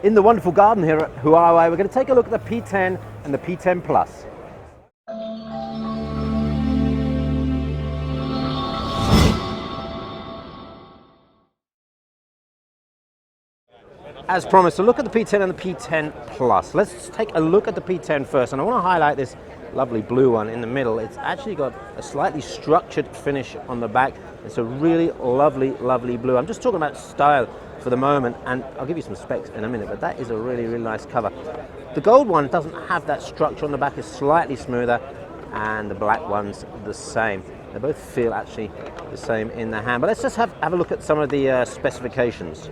In the wonderful garden here at Huawei, we're going to take a look at the P10 and the P10 Plus. As promised, a look at the P10 and the P10 Plus. Let's take a look at the P10 first, and I want to highlight this lovely blue one in the middle. It's actually got a slightly structured finish on the back. It's a really lovely blue. I'm just talking about style for the moment, and I'll give you some specs in a minute, but that is a really nice cover. The gold one doesn't have that structure on the back, it's slightly smoother, and the black one's the same. They both feel actually the same in the hand, but let's just have a look at some of the specifications.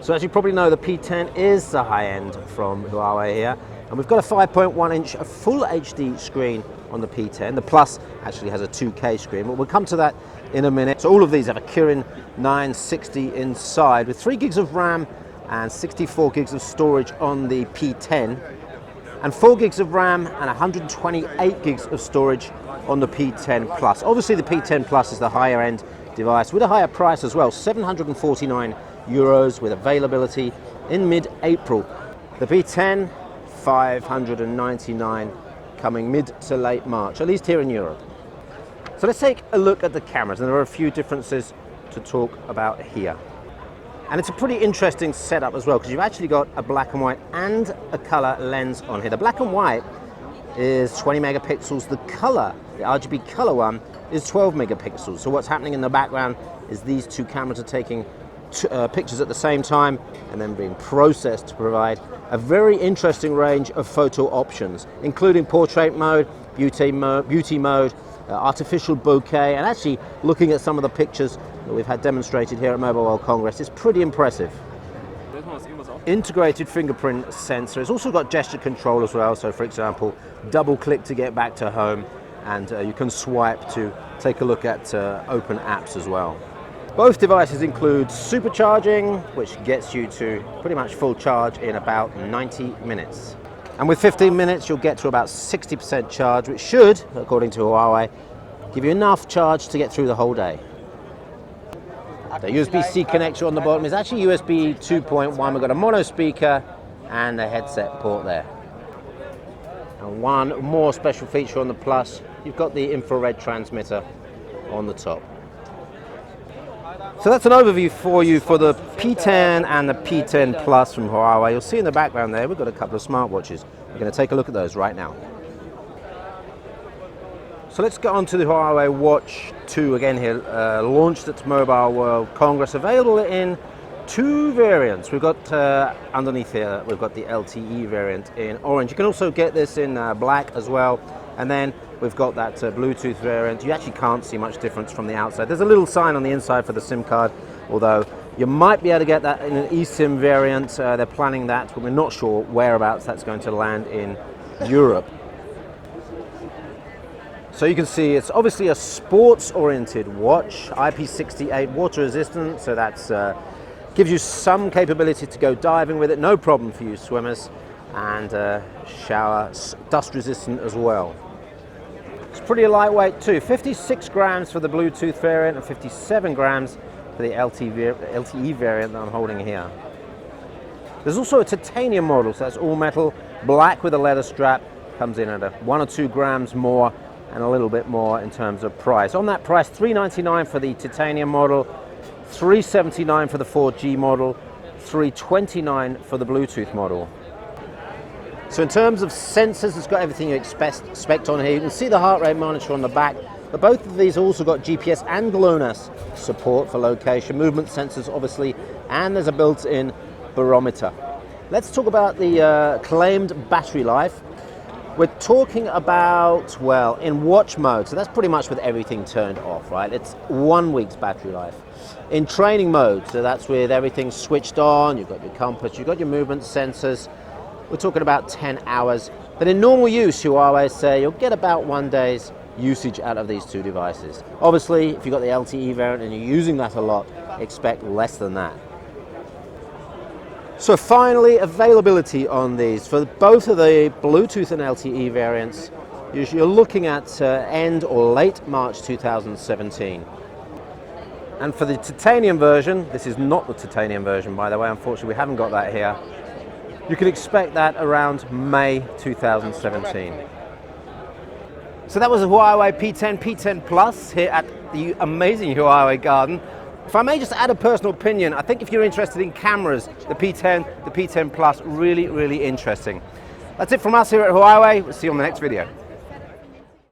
So as you probably know, the P10 is the high end from Huawei here, and we've got a 5.1 inch full HD screen on the P10. The Plus actually has a 2K screen, but we'll come to that in a minute. So all of these have a Kirin 960 inside with 3 gigs of RAM and 64 gigs of storage on the P10, and 4 gigs of RAM and 128 gigs of storage on the P10 Plus. Obviously the P10 Plus is the higher end device with a higher price as well, 749 euros, with availability in mid-April. The P10, 599, coming mid to late March, at least here in Europe. So let's take a look at the cameras, and there are a few differences to talk about here. And it's a pretty interesting setup as well, because you've actually got a black and white and a color lens on here. The black and white is 20 megapixels. The color, the RGB color one, is 12 megapixels. So what's happening in the background is these two cameras are taking pictures at the same time and then being processed to provide a very interesting range of photo options, including portrait mode, beauty mode, artificial bokeh, and actually looking at some of the pictures that we've had demonstrated here at Mobile World Congress, it's pretty impressive. Integrated fingerprint sensor. It's also got gesture control as well, so for example, double click to get back to home, and you can swipe to take a look at open apps as well. Both devices include supercharging, which gets you to pretty much full charge in about 90 minutes. And with 15 minutes, you'll get to about 60% charge, which should, according to Huawei, give you enough charge to get through the whole day. The USB-C connector on the bottom is actually USB 2.1. We've got a mono speaker and a headset port there. And one more special feature on the Plus, you've got the infrared transmitter on the top. So that's an overview for you for the P10 and the P10 Plus from Huawei. You'll see in the background there, we've got a couple of smartwatches. We're going to take a look at those right now. So let's get on to the Huawei Watch 2 again here, launched at Mobile World Congress, available in 2 variants. We've got underneath here, we've got the LTE variant in orange. You can also get this in black as well. And then we've got that Bluetooth variant. You actually can't see much difference from the outside. There's a little sign on the inside for the SIM card, although you might be able to get that in an eSIM variant. They're planning that, but we're not sure whereabouts that's going to land in Europe. So you can see it's obviously a sports-oriented watch, IP68 water resistant, so that's gives you some capability to go diving with it, no problem for you swimmers, and shower dust resistant as well. It's pretty lightweight too, 56 grams for the Bluetooth variant and 57 grams for the LTE variant that I'm holding here. There's also a titanium model, so that's all metal, black with a leather strap, comes in at 1 or 2 grams more and a little bit more in terms of price. On that price, $399 for the titanium model, $379 for the 4G model, $329 for the Bluetooth model. So in terms of sensors, it's got everything you expect on here. You can see the heart rate monitor on the back, but both of these also got GPS and GLONASS support for location, movement sensors obviously, and there's a built-in barometer. Let's talk about the claimed battery life. We're talking about, well, in watch mode, so that's pretty much with everything turned off, right? It's 1 week's battery life. In training mode, so that's with everything switched on, you've got your compass, you've got your movement sensors, we're talking about 10 hours. But in normal use, Huawei say you'll get about 1 day's usage out of these 2 devices. Obviously, if you've got the LTE variant and you're using that a lot, expect less than that. So finally, availability on these. For both of the Bluetooth and LTE variants, you're looking at end or late March 2017. And for the titanium version, this is not the titanium version by the way, unfortunately we haven't got that here. You can expect that around May 2017. So that was a Huawei P10, P10 Plus here at the amazing Huawei Garden. If I may just add a personal opinion, I think if you're interested in cameras, the P10 Plus, really, really interesting. That's it from us here at Huawei. We'll see you on the next video.